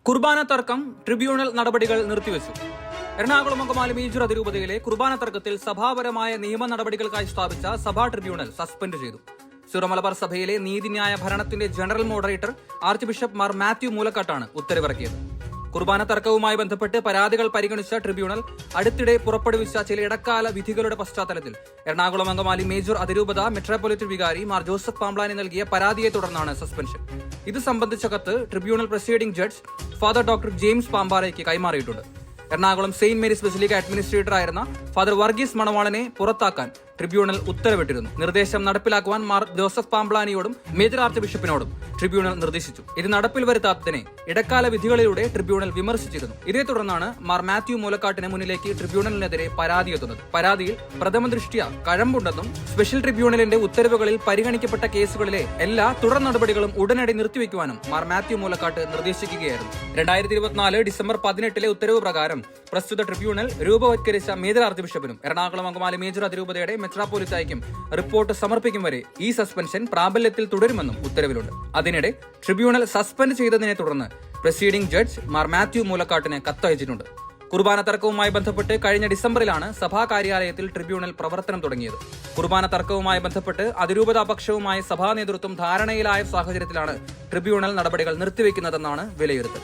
കുർബാന തർക്കം ട്രിബ്യൂണൽ നടപടികൾ നിർത്തിവെച്ചു. എറണാകുളം അങ്കമാലി മേജർ അതിരൂപതയിലെ കുർബാന തർക്കത്തിൽ സഭാപരമായ നിയമ നടപടികൾക്കായി സ്ഥാപിച്ച സഭാ ട്രിബ്യൂണൽ സസ്പെൻഡ് ചെയ്തു. സിറോ മലബാർ സഭയിലെ നീതിന്യായ ഭരണത്തിന്റെ general moderator archbishop Mar Mathew മൂലക്കാട്ടാണ് ഉത്തരവിറക്കിയത്. കുർബാന തർക്കവുമായി ബന്ധപ്പെട്ട് പരാതികൾ പരിഗണിച്ച ട്രിബ്യൂണൽ അടുത്തിടെ പുറപ്പെടുവിച്ച ചില ഇടക്കാല വിധികളുടെ പശ്ചാത്തലത്തിൽ എറണാകുളം അങ്കമാലി മേജർ അതിരൂപത മെട്രോപൊളിറ്റൻ വികാരി മാർ ജോസഫ് പാംബ്ലാനി നൽകിയ പരാതിയെ തുടർന്നാണ് സസ്പെൻഷൻ. ഇത് സംബന്ധിച്ച കത്ത് tribunal presiding judge father doctor James പാമ്പാറയ്ക്ക് കൈമാറിയിട്ടുണ്ട്. Ernakulam saint Mary's basilica administrator ആയിരുന്ന ഫാദർ വർഗീസ് മണവാളനെ പുറത്താക്കാൻ ട്രിബ്യൂണൽ ഉത്തരവിട്ടിരുന്നു. നിർദ്ദേശം നടപ്പിലാക്കുവാൻ മാർ ജോസഫ് പാംബ്ലാനിയോടും മേജർ ആർച്ച് ബിഷപ്പിനോടും ട്രിബ്യൂണൽ നിർദ്ദേശിച്ചു. ഇത് നടപ്പിൽ വരുത്താത്തതിനെ ഇടക്കാല വിധികളിലൂടെ ട്രിബ്യൂണൽ വിമർശിച്ചിരുന്നു. ഇതേ തുടർന്നാണ് മാർ മാത്യു മൂലക്കാട്ടിന് മുന്നിലേക്ക് ട്രിബ്യൂണലിനെതിരെ പരാതി എത്തുന്നത്. പരാതിയിൽ പ്രഥമ ദൃഷ്ട്യാ കഴമ്പുണ്ടെന്നും സ്പെഷ്യൽ ട്രിബ്യൂണലിന്റെ ഉത്തരവുകളിൽ പരിഗണിക്കപ്പെട്ട കേസുകളിലെ എല്ലാ തുടർ നടപടികളും ഉടനടി നിർത്തിവെക്കുവാനും മാർ മാത്യു മൂലക്കാട്ട് നിർദ്ദേശിക്കുകയായിരുന്നു. 2024 ഡിസംബർ 18 ഉത്തരവ് പ്രകാരം പ്രസ്തുത ട്രിബ്യൂണൽ രൂപവത്കരിച്ച മേജർ ആർച്ച് ബിഷപ്പിനും എറണാകുളം അങ്കമാലി മേജർ അതിരൂപതയുടെ മെട്രോപൊളിറ്റായ്ക്കും റിപ്പോർട്ട് സമർപ്പിക്കും വരെ ഈ സസ്പെൻഷൻ പ്രാബല്യത്തിൽ തുടരുമെന്നും ഉത്തരവിലുണ്ട്. അതിനിടെ ട്രിബ്യൂണൽ സസ്പെൻഡ് ചെയ്തതിനെ തുടർന്ന് പ്രസീഡിംഗ് ജഡ്ജ് മാർ മാത്യു മൂലക്കാട്ടിന് കത്തയച്ചിട്ടുണ്ട്. കുർബാന തർക്കവുമായി ബന്ധപ്പെട്ട് കഴിഞ്ഞ ഡിസംബറിലാണ് സഭാ കാര്യാലയത്തിൽ ട്രിബ്യൂണൽ പ്രവർത്തനം തുടങ്ങിയത്. കുർബാന തർക്കവുമായി ബന്ധപ്പെട്ട് അതിരൂപതാ പക്ഷവുമായി സഭാ നേതൃത്വം ധാരണയിലായ സാഹചര്യത്തിലാണ് ട്രിബ്യൂണൽ നടപടികൾ നിർത്തിവെക്കുന്നതെന്നാണ് വിലയിരുത്തൽ.